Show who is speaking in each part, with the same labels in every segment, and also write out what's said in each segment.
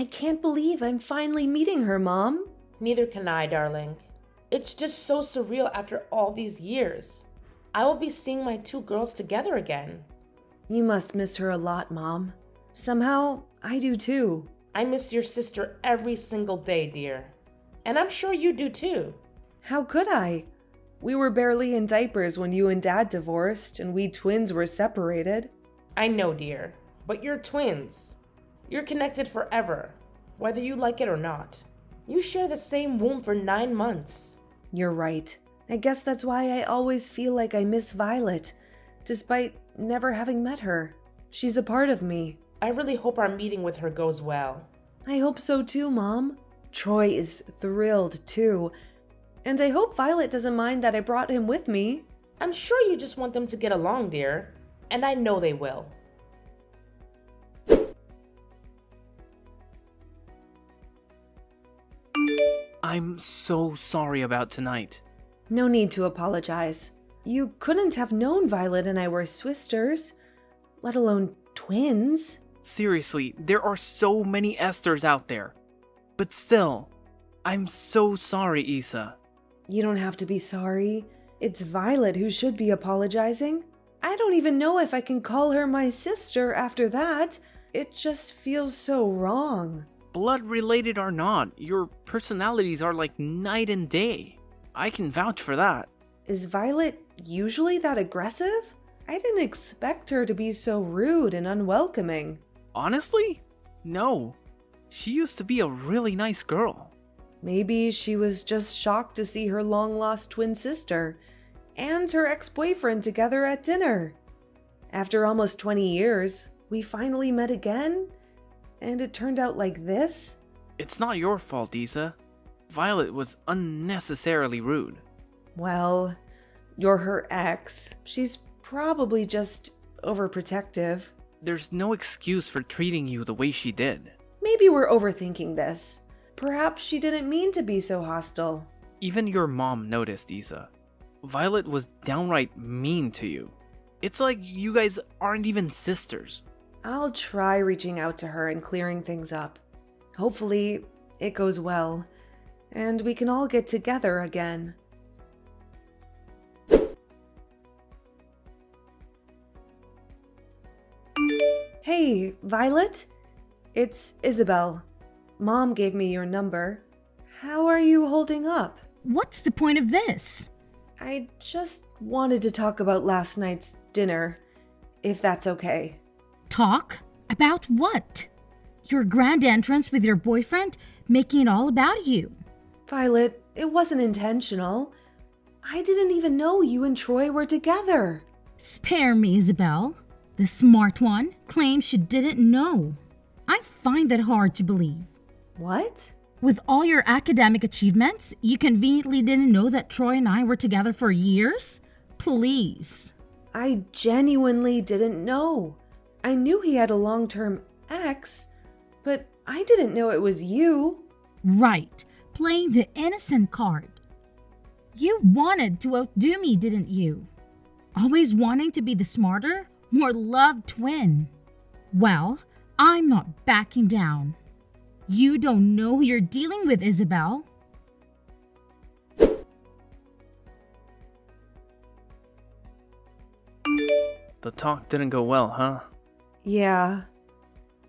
Speaker 1: I can't believe I'm finally meeting her, Mom.
Speaker 2: Neither can I, darling. It's just so surreal after all these years. I will be seeing my two girls together again.
Speaker 1: You must miss her a lot, Mom. Somehow, I do too.
Speaker 2: I miss your sister every single day, dear. And I'm sure you do too.
Speaker 1: How could I? We were barely in diapers when you and Dad divorced, and we twins were separated.
Speaker 2: I know, dear, but you're twins. You're connected forever, whether you like it or not. You share the same womb for 9 months.
Speaker 1: You're right. I guess that's why I always feel like I miss Violet, despite never having met her. She's a part of me.
Speaker 2: I really hope our meeting with her goes well.
Speaker 1: I hope so too, Mom. Troy is thrilled too. And I hope Violet doesn't mind that I brought him with me.
Speaker 2: I'm sure you just want them to get along, dear. And I know they will.
Speaker 3: I'm so sorry about tonight.
Speaker 1: No need to apologize. You couldn't have known Violet and I were swisters, let alone twins.
Speaker 3: Seriously, there are so many Esthers out there. But still, I'm so sorry, Isa.
Speaker 1: You don't have to be sorry. It's Violet who should be apologizing. I don't even know if I can call her my sister after that. It just feels so wrong.
Speaker 3: Blood related or not, your personalities are like night and day. I can vouch for that.
Speaker 1: Is Violet usually that aggressive? I didn't expect her to be so rude and unwelcoming.
Speaker 3: Honestly? No. She used to be a really nice girl.
Speaker 1: Maybe she was just shocked to see her long-lost twin sister and her ex-boyfriend together at dinner. After almost 20 years, we finally met again, and it turned out like this?
Speaker 3: It's not your fault, Isa. Violet was unnecessarily rude.
Speaker 1: Well, you're her ex. She's probably just overprotective.
Speaker 3: There's no excuse for treating you the way she did.
Speaker 1: Maybe we're overthinking this. Perhaps she didn't mean to be so hostile.
Speaker 3: Even your mom noticed, Isa. Violet was downright mean to you. It's like you guys aren't even sisters.
Speaker 1: I'll try reaching out to her and clearing things up. Hopefully, it goes well, and we can all get together again. Hey, Violet? It's Isabel. Mom gave me your number. How are you holding up?
Speaker 4: What's the point of this?
Speaker 1: I just wanted to talk about last night's dinner, if that's okay.
Speaker 4: Talk? About what? Your grand entrance with your boyfriend, making it all about you.
Speaker 1: Violet, it wasn't intentional. I didn't even know you and Troy were together.
Speaker 4: Spare me, Isabel. The smart one claims she didn't know. I find that hard to believe.
Speaker 1: What?
Speaker 4: With all your academic achievements, you conveniently didn't know that Troy and I were together for years? Please.
Speaker 1: I genuinely didn't know. I knew he had a long-term ex, but I didn't know it was you.
Speaker 4: Right, playing the innocent card. You wanted to outdo me, didn't you? Always wanting to be the smarter, more loved twin. Well, I'm not backing down. You don't know who you're dealing with, Isabel.
Speaker 3: The talk didn't go well, huh?
Speaker 1: Yeah,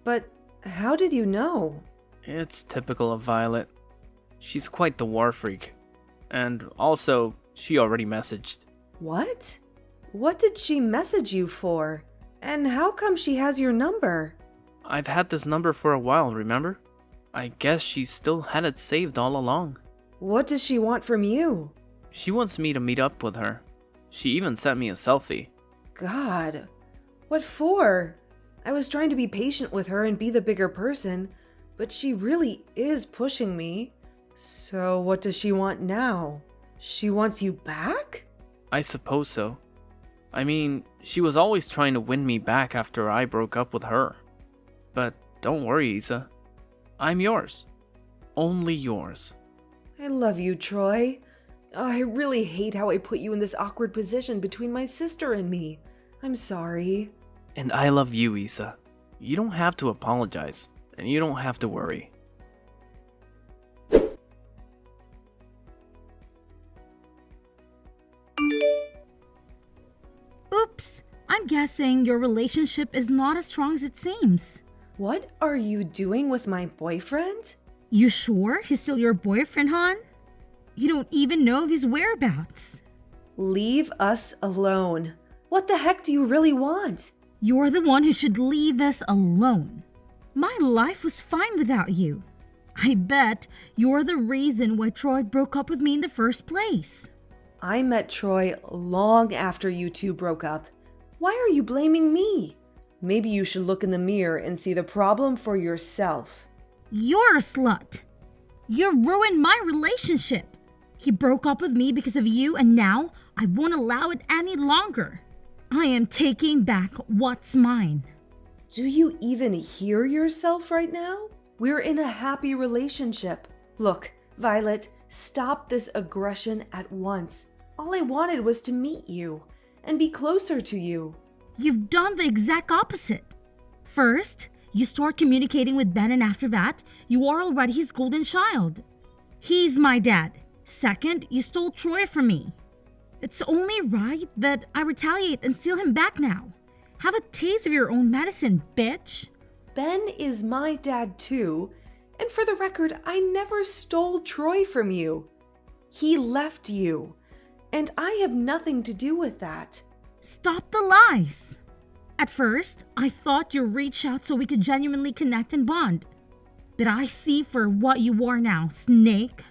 Speaker 1: but how did you know?
Speaker 3: It's typical of Violet. She's quite the war freak. And also, she already messaged.
Speaker 1: What? What did she message you for? And how come she has your number?
Speaker 3: I've had this number for a while, remember? I guess she still had it saved all along.
Speaker 1: What does she want from you?
Speaker 3: She wants me to meet up with her. She even sent me a selfie.
Speaker 1: God, what for? I was trying to be patient with her and be the bigger person, but she really is pushing me. So what does she want now? She wants you back?
Speaker 3: I suppose so. I mean, she was always trying to win me back after I broke up with her. But don't worry, Isa. I'm yours. Only yours.
Speaker 1: I love you, Troy. I really hate how I put you in this awkward position between my sister and me. I'm sorry.
Speaker 3: And I love you, Isa. You don't have to apologize. and you don't have to worry.
Speaker 4: Oops, I'm guessing your relationship is not as strong as it seems.
Speaker 1: What are you doing with my boyfriend?
Speaker 4: You sure he's still your boyfriend, hon? You don't even know of his whereabouts.
Speaker 1: Leave us alone. What the heck do you really want?
Speaker 4: You're the one who should leave us alone. My life was fine without you. I bet you're the reason why Troy broke up with me in the first place.
Speaker 1: I met Troy long after you two broke up. Why are you blaming me? Maybe you should look in the mirror and see the problem for yourself.
Speaker 4: You're a slut. You ruined my relationship. He broke up with me because of you, and now I won't allow it any longer. I am taking back what's mine.
Speaker 1: Do you even hear yourself right now? We're in a happy relationship. Look, Violet, stop this aggression at once. All I wanted was to meet you and be closer to you.
Speaker 4: You've done the exact opposite. First, you start communicating with Ben, and after that, you are already his golden child. He's my dad. Second, you stole Troy from me. It's only right that I retaliate and steal him back now. Have a taste of your own medicine, bitch.
Speaker 1: Ben is my dad too, and for the record, I never stole Troy from you. He left you, and I have nothing to do with that.
Speaker 4: Stop the lies. At first, I thought you'd reach out so we could genuinely connect and bond. But I see for what you are now, snake.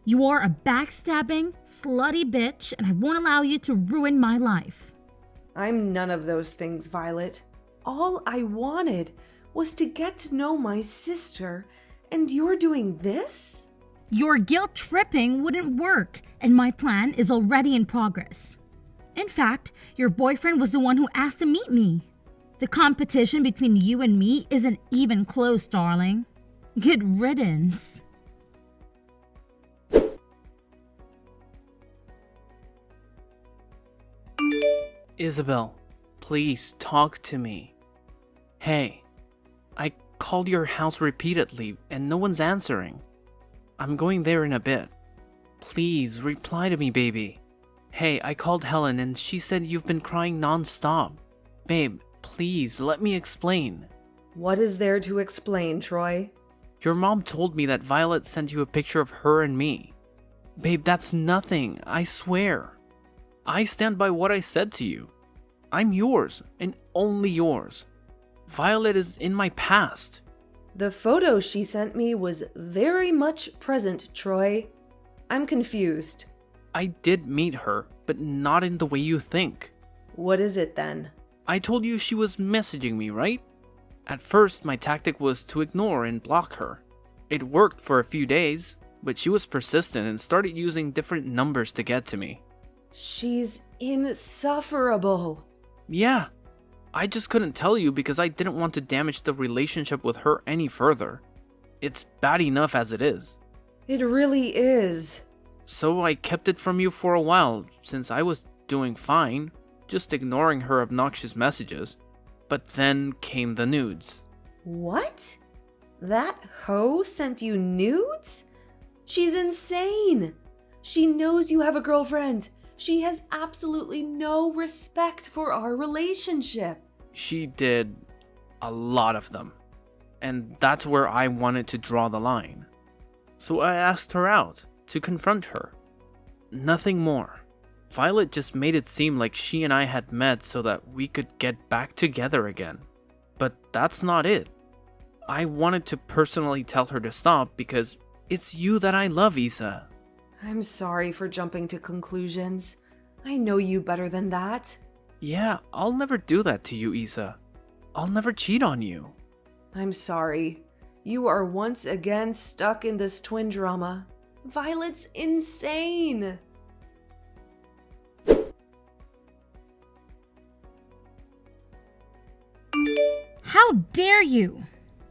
Speaker 4: You are a backstabbing, slutty bitch, and I won't allow you to ruin my life.
Speaker 1: I'm none of those things, Violet. All I wanted was to get to know my sister, and you're doing this?
Speaker 4: Your guilt tripping wouldn't work, and my plan is already in progress. In fact, your boyfriend was the one who asked to meet me. The competition between you and me isn't even close, darling. Good riddance.
Speaker 3: Isabel, please talk to me. Hey, I called your house repeatedly and no one's answering. I'm going there in a bit. Please reply to me, baby. Hey, I called Helen and she said you've been crying non-stop. Babe, please let me explain.
Speaker 1: What is there to explain, Troy?
Speaker 3: Your mom told me that Violet sent you a picture of her and me. Babe, that's nothing, I swear. I stand by what I said to you. I'm yours, and only yours. Violet is in my past.
Speaker 1: The photo she sent me was very much present, Troy. I'm confused.
Speaker 3: I did meet her, but not in the way you think.
Speaker 1: What is it then?
Speaker 3: I told you she was messaging me, right? At first, my tactic was to ignore and block her. It worked for a few days, but she was persistent and started using different numbers to get to me.
Speaker 1: She's insufferable.
Speaker 3: Yeah, I just couldn't tell you because I didn't want to damage the relationship with her any further. It's bad enough as it is.
Speaker 1: It really is.
Speaker 3: So I kept it from you for a while, since I was doing fine, just ignoring her obnoxious messages. But then came the nudes.
Speaker 1: What? That hoe sent you nudes? She's insane. She knows you have a girlfriend. She has absolutely no respect for our relationship.
Speaker 3: She did a lot of them. And that's where I wanted to draw the line. So I asked her out to confront her. Nothing more. Violet just made it seem like she and I had met so that we could get back together again. But that's not it. I wanted to personally tell her to stop because it's you that I love, Isa.
Speaker 1: I'm sorry for jumping to conclusions. I know you better than that.
Speaker 3: Yeah, I'll never do that to you, Isa. I'll never cheat on you.
Speaker 1: I'm sorry. You are once again stuck in this twin drama. Violet's insane.
Speaker 4: How dare you?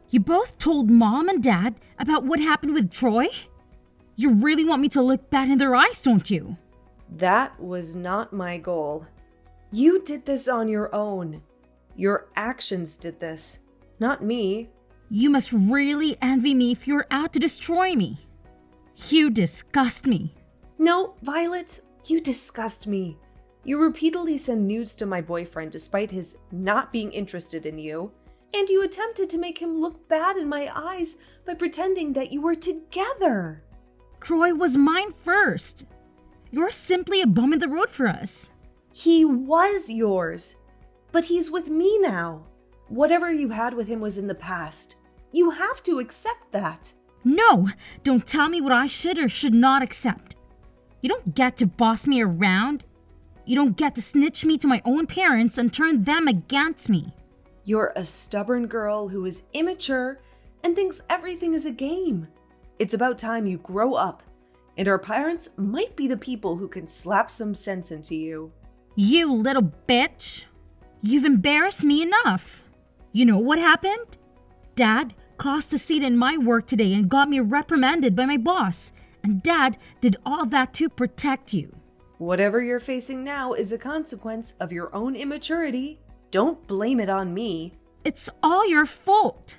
Speaker 4: You both told Mom and Dad about what happened with Troy? You really want me to look bad in their eyes, don't you?
Speaker 1: That was not my goal. You did this on your own. Your actions did this, not me.
Speaker 4: You must really envy me if you're out to destroy me. You disgust me.
Speaker 1: No, Violet, you disgust me. You repeatedly send nudes to my boyfriend despite his not being interested in you, and you attempted to make him look bad in my eyes by pretending that you were together.
Speaker 4: Troy was mine first. You're simply a bum in the road for us.
Speaker 1: He was yours, but he's with me now. Whatever you had with him was in the past. You have to accept that.
Speaker 4: No, don't tell me what I should or should not accept. You don't get to boss me around. You don't get to snitch me to my own parents and turn them against me.
Speaker 1: You're a stubborn girl who is immature and thinks everything is a game. It's about time you grow up, and our parents might be the people who can slap some sense into you.
Speaker 4: You little bitch. You've embarrassed me enough. You know what happened? Dad cost a seat in my work today and got me reprimanded by my boss. And Dad did all that to protect you.
Speaker 1: Whatever you're facing now is a consequence of your own immaturity. Don't blame it on me.
Speaker 4: It's all your fault.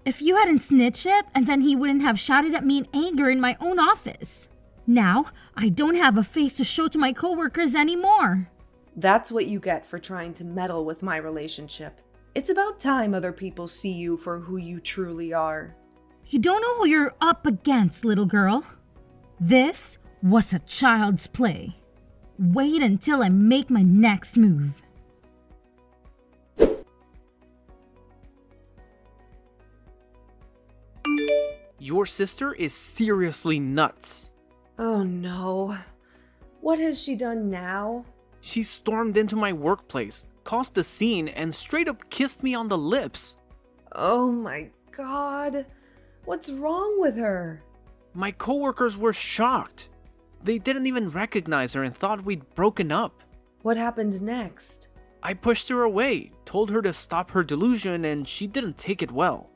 Speaker 4: If you hadn't snitched it, and then he wouldn't have shouted at me in anger in my own office. Now, I don't have a face to show to my coworkers anymore.
Speaker 1: That's what you get for trying to meddle with my relationship. It's about time other people see you for who you truly are.
Speaker 4: You don't know who you're up against, little girl. This was a child's play. Wait until I make my next move.
Speaker 3: Your sister is seriously nuts.
Speaker 1: Oh no. What has she done now?
Speaker 3: She stormed into my workplace, caused a scene, and straight up kissed me on the lips.
Speaker 1: Oh my god. What's wrong with her?
Speaker 3: My coworkers were shocked. They didn't even recognize her and thought we'd broken up.
Speaker 1: What happened next?
Speaker 3: I pushed her away, told her to stop her delusion, and she didn't take it well.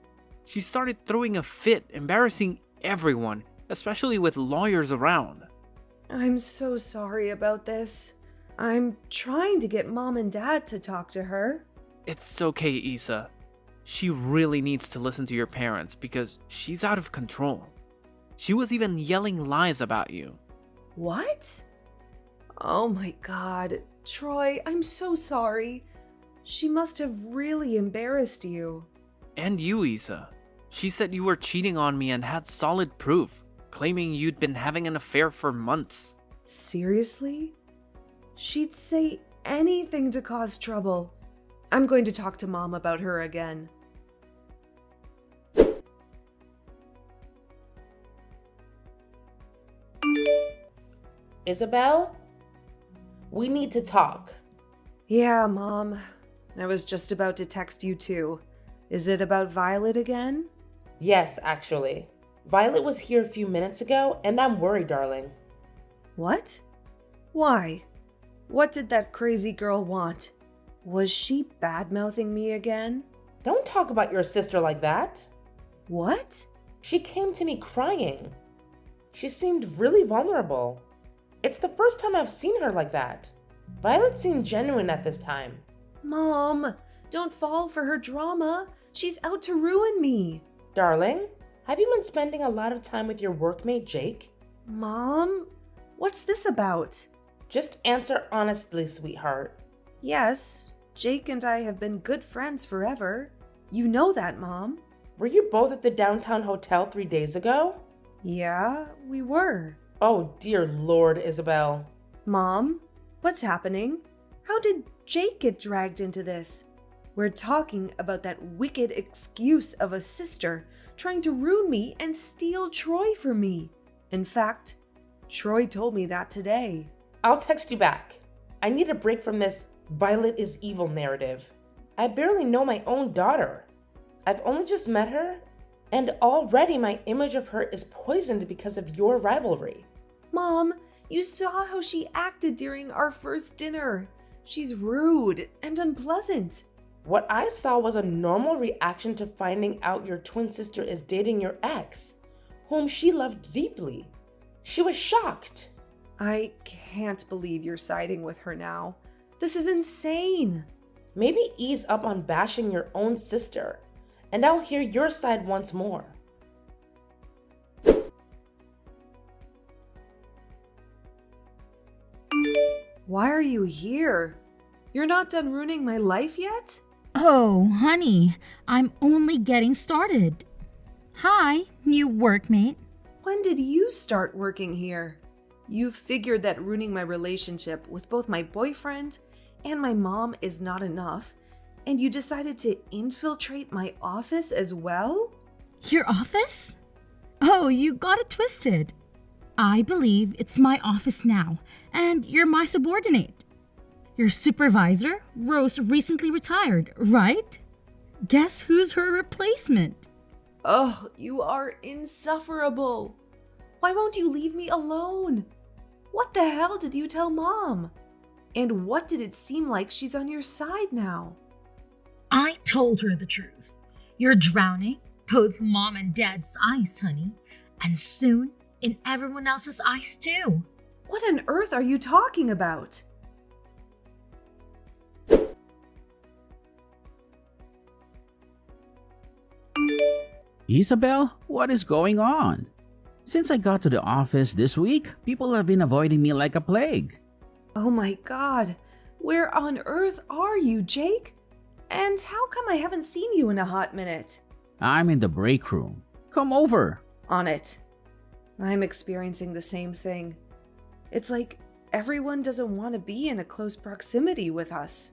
Speaker 3: She started throwing a fit, embarrassing everyone, especially with lawyers around.
Speaker 1: I'm so sorry about this. I'm trying to get Mom and Dad to talk to her.
Speaker 3: It's okay, Isa. She really needs to listen to your parents because she's out of control. She was even yelling lies about you.
Speaker 1: What? Oh my god. Troy, I'm so sorry. She must have really embarrassed you.
Speaker 3: And you, Isa. She said you were cheating on me and had solid proof, claiming you'd been having an affair for months.
Speaker 1: Seriously? She'd say anything to cause trouble. I'm going to talk to Mom about her again.
Speaker 2: Isabel? We need to talk.
Speaker 1: Yeah, Mom. I was just about to text you too. Is it about Violet again?
Speaker 2: Yes, actually. Violet was here a few minutes ago, and I'm worried, darling.
Speaker 1: What? Why? What did that crazy girl want? Was she bad-mouthing me again?
Speaker 2: Don't talk about your sister like that.
Speaker 1: What?
Speaker 2: She came to me crying. She seemed really vulnerable. It's the first time I've seen her like that. Violet seemed genuine at this time.
Speaker 1: Mom, don't fall for her drama. She's out to ruin me.
Speaker 2: Darling, have you been spending a lot of time with your workmate, Jake?
Speaker 1: Mom, what's this about?
Speaker 2: Just answer honestly, sweetheart.
Speaker 1: Yes, Jake and I have been good friends forever. You know that, Mom.
Speaker 2: Were you both at the downtown hotel 3 days ago?
Speaker 1: Yeah, we were.
Speaker 2: Oh, dear Lord, Isabel.
Speaker 1: Mom, what's happening? How did Jake get dragged into this? We're talking about that wicked excuse of a sister trying to ruin me and steal Troy from me. In fact, Troy told me that today.
Speaker 2: I'll text you back. I need a break from this Violet is evil narrative. I barely know my own daughter. I've only just met her, and already my image of her is poisoned because of your rivalry.
Speaker 1: Mom, you saw how she acted during our first dinner. She's rude and unpleasant.
Speaker 2: What I saw was a normal reaction to finding out your twin sister is dating your ex, whom she loved deeply. She was shocked.
Speaker 1: I can't believe you're siding with her now. This is insane.
Speaker 2: Maybe ease up on bashing your own sister and I'll hear your side once more.
Speaker 1: Why are you here? You're not done ruining my life yet?
Speaker 4: Oh, honey, I'm only getting started. Hi, new workmate.
Speaker 1: When did you start working here? You figured that ruining my relationship with both my boyfriend and my mom is not enough, and you decided to infiltrate my office as well?
Speaker 4: Your office? Oh, you got it twisted. I believe it's my office now, and you're my subordinate. Your supervisor, Rose, recently retired, right? Guess who's her replacement?
Speaker 1: Oh, you are insufferable. Why won't you leave me alone? What the hell did you tell Mom? And what did it seem like she's on your side now?
Speaker 4: I told her the truth. You're drowning both Mom and Dad's eyes, honey, and soon in everyone else's eyes too.
Speaker 1: What on earth are you talking about?
Speaker 5: Isabel, what is going on? Since I got to the office this week, people have been avoiding me like a plague.
Speaker 1: Oh my God, where on earth are you, Jake? And how come I haven't seen you in a hot minute?
Speaker 5: I'm in the break room. Come over.
Speaker 1: On it. I'm experiencing the same thing. It's like everyone doesn't want to be in a close proximity with us.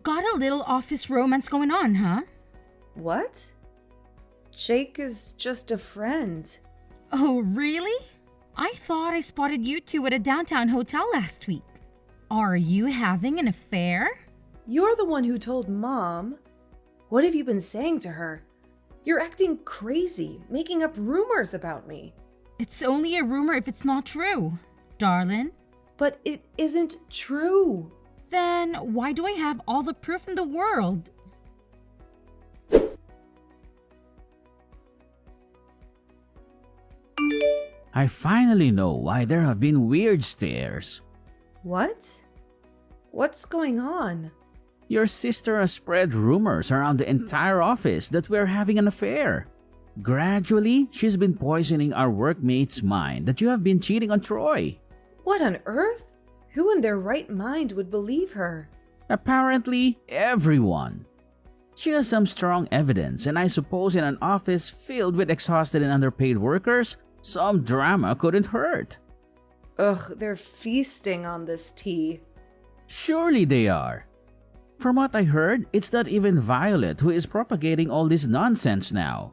Speaker 4: Got a little office romance going on, huh?
Speaker 1: What? Jake is just a friend.
Speaker 4: Oh, really? I thought I spotted you two at a downtown hotel last week. Are you having an affair?
Speaker 1: You're the one who told Mom. What have you been saying to her? You're acting crazy, making up rumors about me.
Speaker 4: It's only a rumor if it's not true, darling.
Speaker 1: But it isn't true.
Speaker 4: Then why do I have all the proof in the world?
Speaker 5: I finally know why there have been weird stares.
Speaker 1: What? What's going on?
Speaker 5: Your sister has spread rumors around the entire office that we're having an affair. Gradually, she's been poisoning our workmates' mind that you have been cheating on Troy.
Speaker 1: What on earth? Who in their right mind would believe her?
Speaker 5: Apparently, everyone. She has some strong evidence, and I suppose in an office filled with exhausted and underpaid workers, some drama couldn't hurt.
Speaker 1: Ugh, they're feasting on this tea.
Speaker 5: Surely they are. From what I heard, it's not even Violet who is propagating all this nonsense now.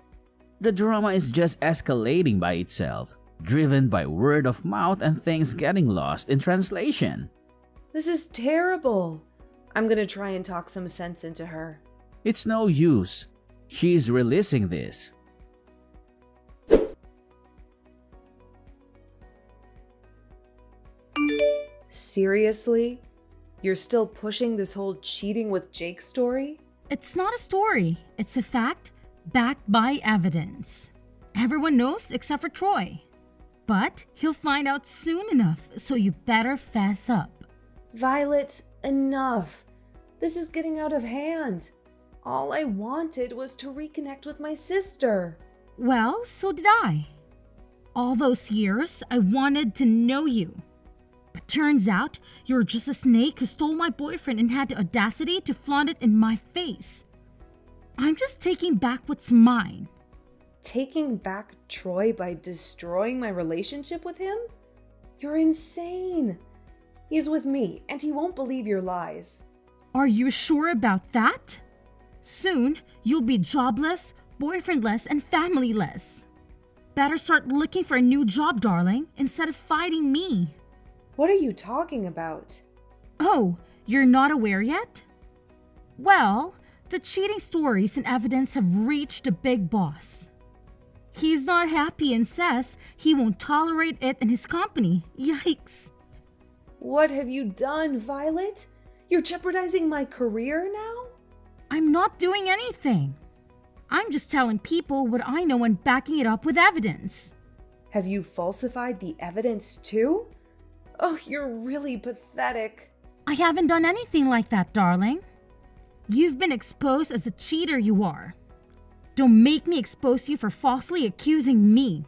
Speaker 5: The drama is just escalating by itself, driven by word of mouth and things getting lost in translation.
Speaker 1: This is terrible. I'm gonna try and talk some sense into her.
Speaker 5: It's no use. She's releasing this.
Speaker 1: Seriously? You're still pushing this whole cheating with Jake story?
Speaker 4: It's not a story. It's a fact backed by evidence. Everyone knows except for Troy. But he'll find out soon enough, so you better fess up.
Speaker 1: Violet, enough. This is getting out of hand. All I wanted was to reconnect with my sister.
Speaker 4: Well, so did I. All those years, I wanted to know you. But turns out, you're just a snake who stole my boyfriend and had the audacity to flaunt it in my face. I'm just taking back what's mine.
Speaker 1: Taking back Troy by destroying my relationship with him? You're insane. He's with me, and he won't believe your lies.
Speaker 4: Are you sure about that? Soon, you'll be jobless, boyfriendless, and familyless. Better start looking for a new job, darling, instead of fighting me.
Speaker 1: What are you talking about?
Speaker 4: Oh, you're not aware yet? Well, the cheating stories and evidence have reached the big boss. He's not happy and says he won't tolerate it in his company. Yikes.
Speaker 1: What have you done, Violet? You're jeopardizing my career now?
Speaker 4: I'm not doing anything. I'm just telling people what I know and backing it up with evidence.
Speaker 1: Have you falsified the evidence too? Oh, you're really pathetic.
Speaker 4: I haven't done anything like that, darling. You've been exposed as a cheater, you are. Don't make me expose you for falsely accusing me.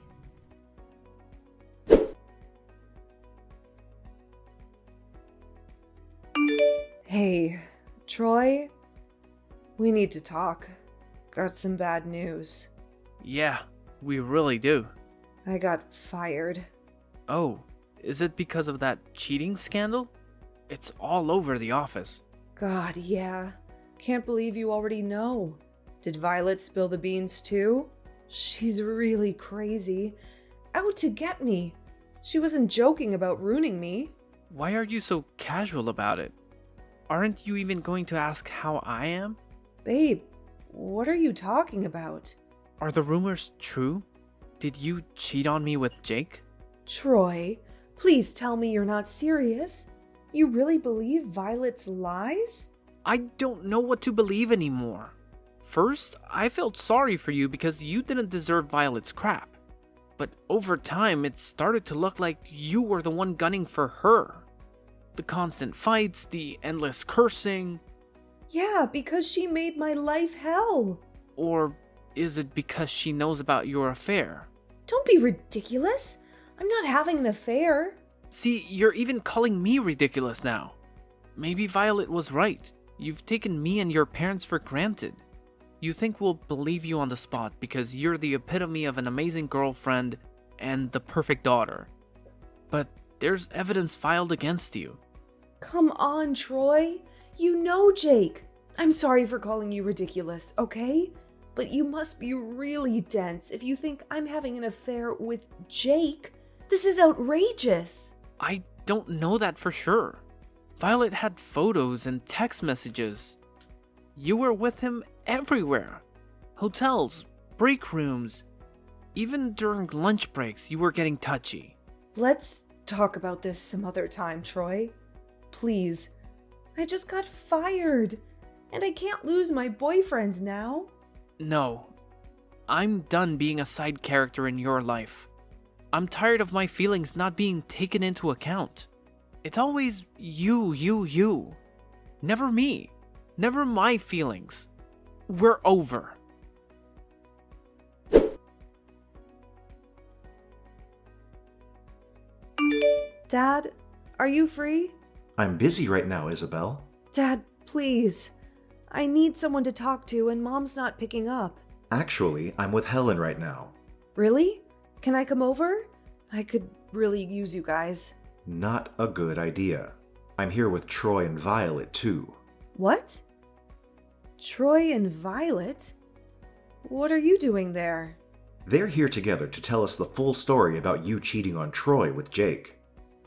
Speaker 1: Hey, Troy? We need to talk. Got some bad news.
Speaker 3: Yeah, we really do.
Speaker 1: I got fired.
Speaker 3: Oh, is it because of that cheating scandal? It's all over the office.
Speaker 1: God, yeah. Can't believe you already know. Did Violet spill the beans too? She's really crazy. Out to get me. She wasn't joking about ruining me.
Speaker 3: Why are you so casual about it? Aren't you even going to ask how I am?
Speaker 1: Babe, what are you talking about?
Speaker 3: Are the rumors true? Did you cheat on me with Jake?
Speaker 1: Troy, please tell me you're not serious. You really believe Violet's lies?
Speaker 3: I don't know what to believe anymore. First, I felt sorry for you because you didn't deserve Violet's crap. But over time, it started to look like you were the one gunning for her. The constant fights, the endless cursing.
Speaker 1: Yeah, because she made my life hell.
Speaker 3: Or is it because she knows about your affair?
Speaker 1: Don't be ridiculous. I'm not having an affair.
Speaker 3: See, you're even calling me ridiculous now. Maybe Violet was right. You've taken me and your parents for granted. You think we'll believe you on the spot because you're the epitome of an amazing girlfriend and the perfect daughter. But there's evidence filed against you.
Speaker 1: Come on, Troy. You know Jake. I'm sorry for calling you ridiculous, okay? But you must be really dense if you think I'm having an affair with Jake. This is outrageous.
Speaker 3: I don't know that for sure. Violet had photos and text messages. You were with him everywhere. Hotels, break rooms. Even during lunch breaks, you were getting touchy.
Speaker 1: Let's talk about this some other time, Troy. Please. I just got fired. And I can't lose my boyfriend now.
Speaker 3: No. I'm done being a side character in your life. I'm tired of my feelings not being taken into account. It's always you. Never me. Never my feelings. We're over.
Speaker 1: Dad, are you free?
Speaker 6: I'm busy right now, Isabel.
Speaker 1: Dad, please. I need someone to talk to and Mom's not picking up.
Speaker 6: Actually, I'm with Helen right now.
Speaker 1: Really? Can I come over? I could really use you guys.
Speaker 6: Not a good idea. I'm here with Troy and Violet, too.
Speaker 1: What? Troy and Violet? What are you doing there?
Speaker 6: They're here together to tell us the full story about you cheating on Troy with Jake.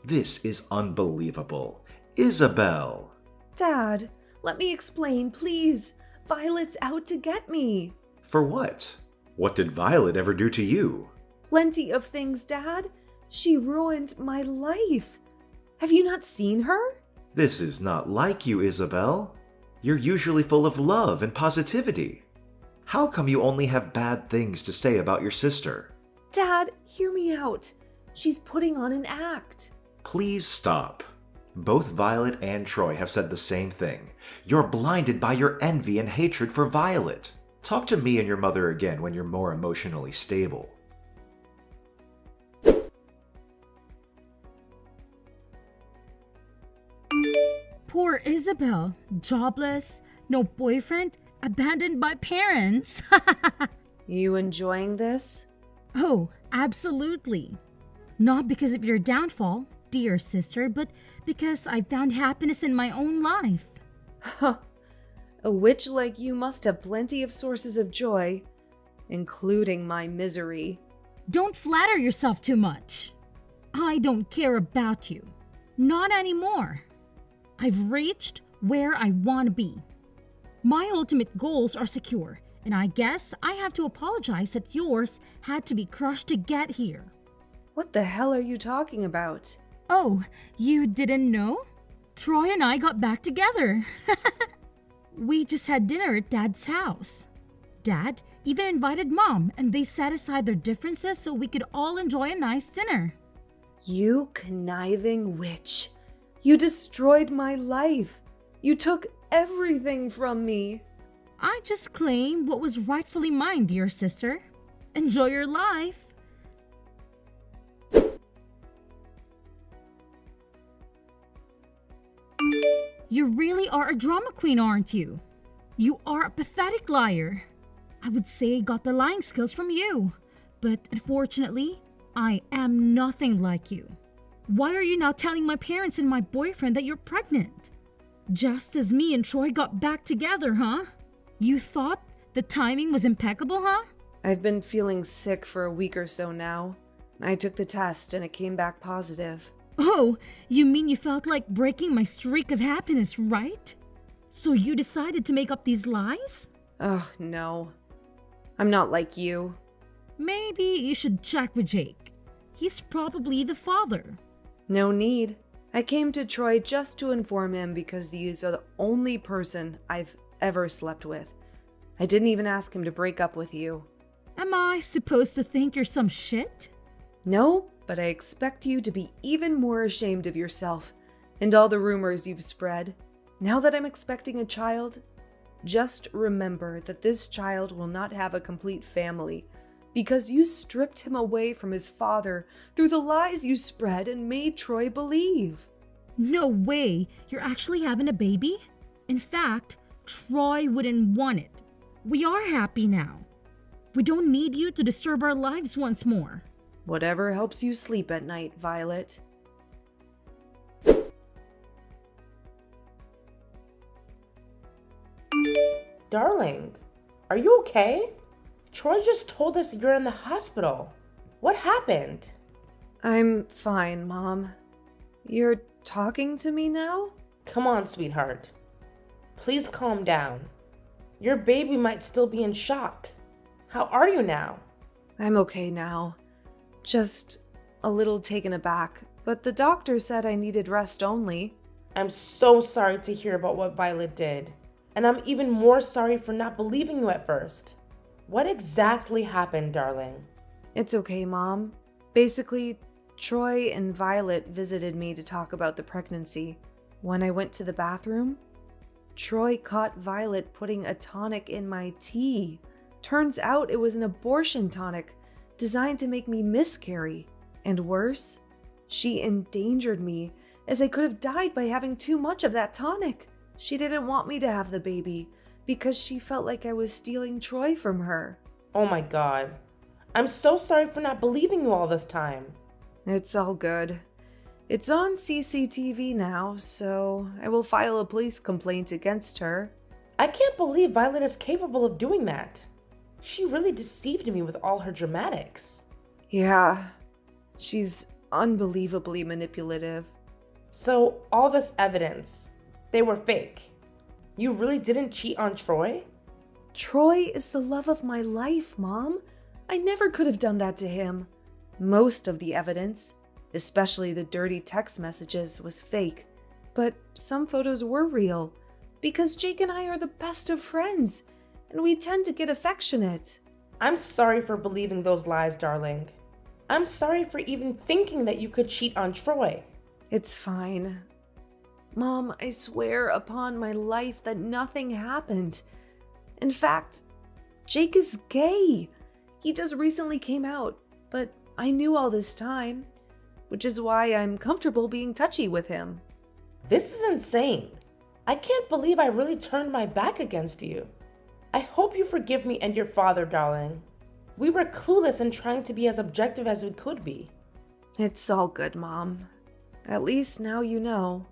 Speaker 6: This is unbelievable. Isabel!
Speaker 1: Dad, let me explain, please. Violet's out to get me.
Speaker 6: For what? What did Violet ever do to you?
Speaker 1: Plenty of things, Dad. She ruined my life. Have you not seen her?
Speaker 6: This is not like you, Isabel. You're usually full of love and positivity. How come you only have bad things to say about your sister?
Speaker 1: Dad, hear me out. She's putting on an act.
Speaker 6: Please stop. Both Violet and Troy have said the same thing. You're blinded by your envy and hatred for Violet. Talk to me and your mother again when you're more emotionally stable.
Speaker 4: Poor Isabel, jobless, no boyfriend, abandoned by parents.
Speaker 1: You enjoying this?
Speaker 4: Oh, absolutely. Not because of your downfall, dear sister, but because I found happiness in my own life.
Speaker 1: A witch like you must have plenty of sources of joy, including my misery.
Speaker 4: Don't flatter yourself too much. I don't care about you. Not anymore. I've reached where I want to be. My ultimate goals are secure, and I guess I have to apologize that yours had to be crushed to get here.
Speaker 1: What the hell are you talking about?
Speaker 4: Oh, you didn't know? Troy and I got back together. We just had dinner at Dad's house. Dad even invited Mom, and they set aside their differences so we could all enjoy a nice dinner.
Speaker 1: You conniving witch. You destroyed my life. You took everything from me.
Speaker 4: I just claimed what was rightfully mine, dear sister. Enjoy your life. You really are a drama queen, aren't you? You are a pathetic liar. I would say I got the lying skills from you, but unfortunately, I am nothing like you. Why are you now telling my parents and my boyfriend that you're pregnant? Just as me and Troy got back together, huh? You thought the timing was impeccable, huh?
Speaker 1: I've been feeling sick for a week or so now. I took the test and it came back positive.
Speaker 4: Oh, you mean you felt like breaking my streak of happiness, right? So you decided to make up these lies?
Speaker 1: Ugh, no. I'm not like you.
Speaker 4: Maybe you should check with Jake. He's probably the father.
Speaker 1: No need. I came to Troy just to inform him because these are the only person I've ever slept with. I didn't even ask him to break up with you.
Speaker 4: Am I supposed to think you're some shit?
Speaker 1: No, but I expect you to be even more ashamed of yourself and all the rumors you've spread. Now that I'm expecting a child, just remember that this child will not have a complete family because you stripped him away from his father through the lies you spread and made Troy believe.
Speaker 4: No way, you're actually having a baby? In fact, Troy wouldn't want it. We are happy now. We don't need you to disturb our lives once more.
Speaker 1: Whatever helps you sleep at night, Violet.
Speaker 2: Darling, are you okay? Troy just told us you're in the hospital. What happened?
Speaker 1: I'm fine, Mom. You're talking to me now?
Speaker 2: Come on, sweetheart. Please calm down. Your baby might still be in shock. How are you now?
Speaker 1: I'm okay now. Just a little taken aback, but the doctor said I needed rest only.
Speaker 2: I'm so sorry to hear about what Violet did. And I'm even more sorry for not believing you at first. What exactly happened, darling?
Speaker 1: It's okay, Mom. Basically, Troy and Violet visited me to talk about the pregnancy. When I went to the bathroom, Troy caught Violet putting a tonic in my tea. Turns out it was an abortion tonic designed to make me miscarry. And worse, she endangered me as I could have died by having too much of that tonic. She didn't want me to have the baby because she felt like I was stealing Troy from her.
Speaker 2: Oh my God. I'm so sorry for not believing you all this time.
Speaker 1: It's all good. It's on CCTV now, so I will file a police complaint against her.
Speaker 2: I can't believe Violet is capable of doing that. She really deceived me with all her dramatics.
Speaker 1: Yeah, she's unbelievably manipulative.
Speaker 2: So, all this evidence, they were fake. You really didn't cheat on Troy?
Speaker 1: Troy is the love of my life, Mom. I never could have done that to him. Most of the evidence, especially the dirty text messages, was fake. But some photos were real, because Jake and I are the best of friends, and we tend to get affectionate.
Speaker 2: I'm sorry for believing those lies, darling. I'm sorry for even thinking that you could cheat on Troy.
Speaker 1: It's fine. Mom, I swear upon my life that nothing happened. In fact, Jake is gay. He just recently came out, but I knew all this time, which is why I'm comfortable being touchy with him.
Speaker 2: This is insane. I can't believe I really turned my back against you. I hope you forgive me and your father, darling. We were clueless in trying to be as objective as we could be.
Speaker 1: It's all good, Mom. At least now you know.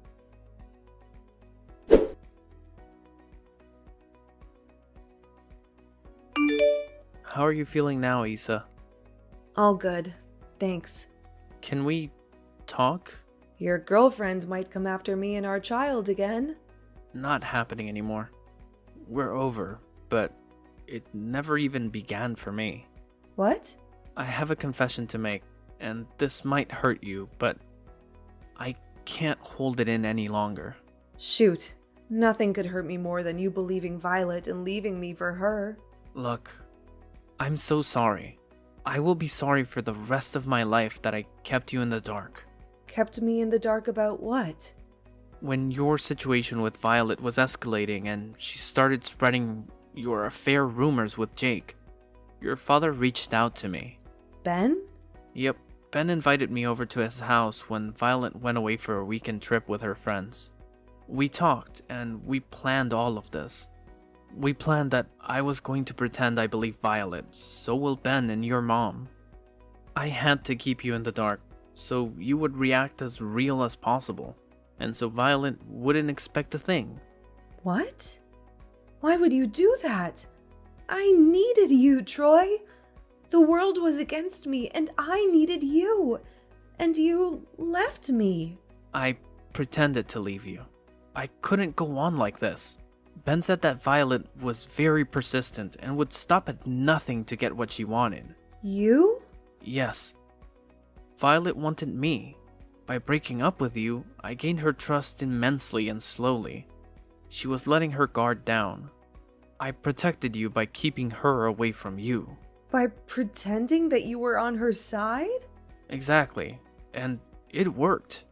Speaker 3: How are you feeling now, Isa?
Speaker 1: All good. Thanks.
Speaker 3: Can we talk?
Speaker 1: Your girlfriend might come after me and our child again.
Speaker 3: Not happening anymore. We're over, but it never even began for me.
Speaker 1: What?
Speaker 3: I have a confession to make, and this might hurt you, but I can't hold it in any longer.
Speaker 1: Shoot. Nothing could hurt me more than you believing Violet and leaving me for her.
Speaker 3: Look, I'm so sorry. I will be sorry for the rest of my life that I kept you in the dark.
Speaker 1: Kept me in the dark about what?
Speaker 3: When your situation with Violet was escalating and she started spreading your affair rumors with Jake, your father reached out to me.
Speaker 1: Ben?
Speaker 3: Yep, Ben invited me over to his house when Violet went away for a weekend trip with her friends. We talked and we planned all of this. We planned that I was going to pretend I believe Violet, so will Ben and your mom. I had to keep you in the dark, so you would react as real as possible, and so Violet wouldn't expect a thing.
Speaker 1: What? Why would you do that? I needed you, Troy. The world was against me, and I needed you. And you left me.
Speaker 3: I pretended to leave you. I couldn't go on like this. Ben said that Violet was very persistent and would stop at nothing to get what she wanted.
Speaker 1: You?
Speaker 3: Yes. Violet wanted me. By breaking up with you, I gained her trust immensely and slowly. She was letting her guard down. I protected you by keeping her away from you.
Speaker 1: By pretending that you were on her side?
Speaker 3: Exactly. And it worked.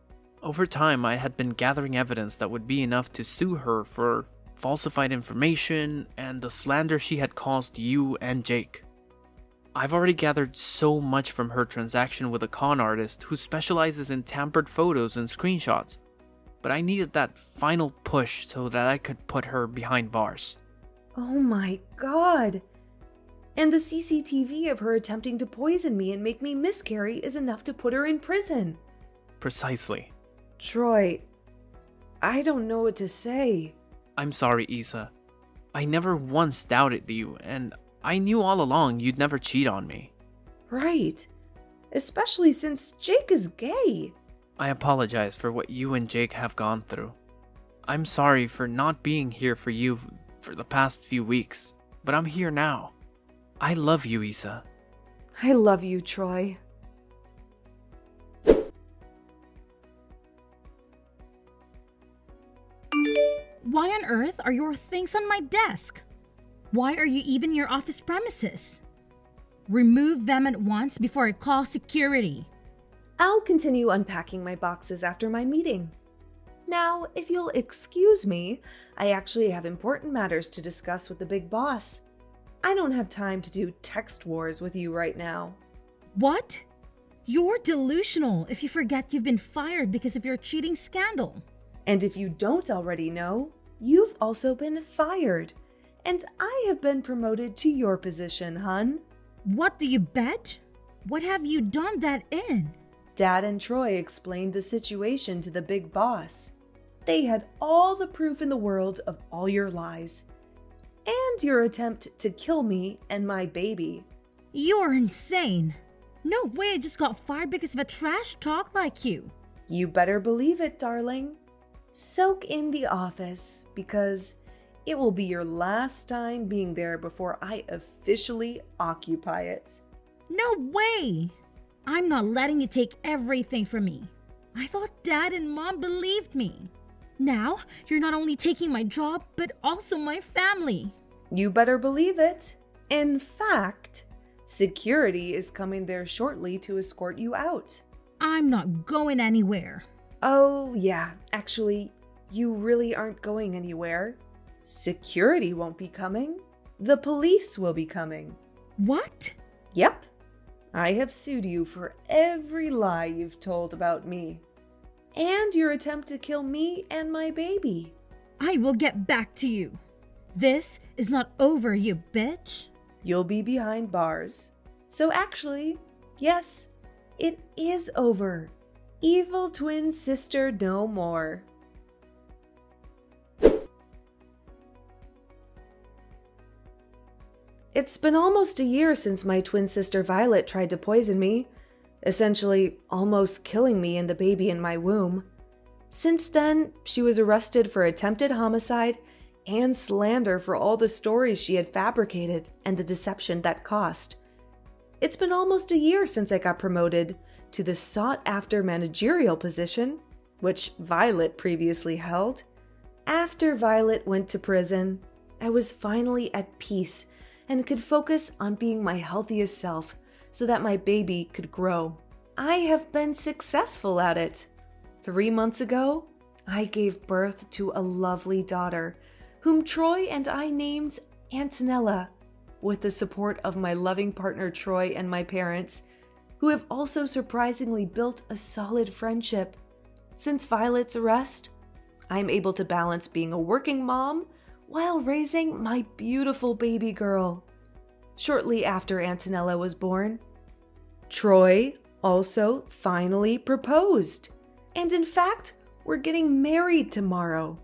Speaker 3: Over time, I had been gathering evidence that would be enough to sue her for falsified information and the slander she had caused you and Jake. I've already gathered so much from her transaction with a con artist who specializes in tampered photos and screenshots, but I needed that final push so that I could put her behind bars.
Speaker 1: Oh my god. And the CCTV of her attempting to poison me and make me miscarry is enough to put her in prison.
Speaker 3: Precisely.
Speaker 1: Troy, I don't know what to say.
Speaker 3: I'm sorry, Isa. I never once doubted you, and I knew all along you'd never cheat on me.
Speaker 1: Right. Especially since Jake is gay.
Speaker 3: I apologize for what you and Jake have gone through. I'm sorry for not being here for you for the past few weeks, but I'm here now. I love you, Isa.
Speaker 1: I love you, Troy.
Speaker 4: Why on earth are your things on my desk? Why are you even in your office premises? Remove them at once before I call security.
Speaker 1: I'll continue unpacking my boxes after my meeting. Now, if you'll excuse me, I actually have important matters to discuss with the big boss. I don't have time to do text wars with you right now.
Speaker 4: What? You're delusional if you forget you've been fired because of your cheating scandal.
Speaker 1: And if you don't already know, you've also been fired. And I have been promoted to your position, hun.
Speaker 4: What do you bet? What have you done that in?
Speaker 1: Dad and Troy explained the situation to the big boss. They had all the proof in the world of all your lies. And your attempt to kill me and my baby.
Speaker 4: You're insane. No way I just got fired because of a trash talk like you.
Speaker 1: You better believe it, darling. Soak in the office, because it will be your last time being there before I officially occupy it.
Speaker 4: No way! I'm not letting you take everything from me. I thought Dad and Mom believed me. Now, you're not only taking my job, but also my family.
Speaker 1: You better believe it. In fact, security is coming there shortly to escort you out.
Speaker 4: I'm not going anywhere.
Speaker 1: Oh, yeah, actually, you really aren't going anywhere. Security won't be coming. The police will be coming.
Speaker 4: What?
Speaker 1: Yep. I have sued you for every lie you've told about me. And your attempt to kill me and my baby.
Speaker 4: I will get back to you. This is not over, you bitch.
Speaker 1: You'll be behind bars. So actually, yes, it is over. Evil twin sister no more. It's been almost a year since my twin sister Violet tried to poison me, essentially almost killing me and the baby in my womb. Since then, she was arrested for attempted homicide and slander for all the stories she had fabricated and the deception that cost. It's been almost a year since I got promoted to the sought-after managerial position, which Violet previously held. After Violet went to prison, I was finally at peace and could focus on being my healthiest self so that my baby could grow. I have been successful at it. 3 months ago, I gave birth to a lovely daughter, whom Troy and I named Antonella, with the support of my loving partner Troy and my parents, who have also surprisingly built a solid friendship. Since Violet's arrest, I'm able to balance being a working mom while raising my beautiful baby girl. Shortly after Antonella was born, Troy also finally proposed. And in fact, we're getting married tomorrow.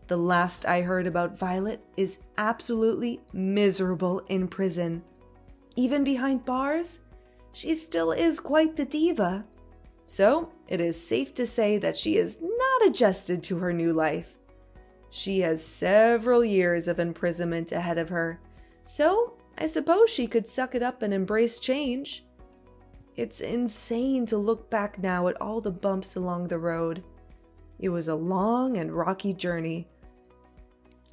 Speaker 1: The last I heard about Violet is absolutely miserable in prison. Even behind bars, she still is quite the diva. So it is safe to say that she is not adjusted to her new life. She has several years of imprisonment ahead of her, so I suppose she could suck it up and embrace change. It's insane to look back now at all the bumps along the road. It was a long and rocky journey.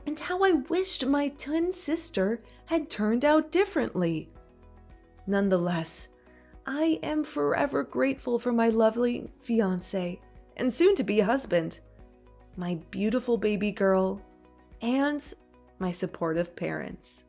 Speaker 1: And how I wished my twin sister had turned out differently. Nonetheless, I am forever grateful for my lovely fiancé and soon-to-be husband, my beautiful baby girl, and my supportive parents.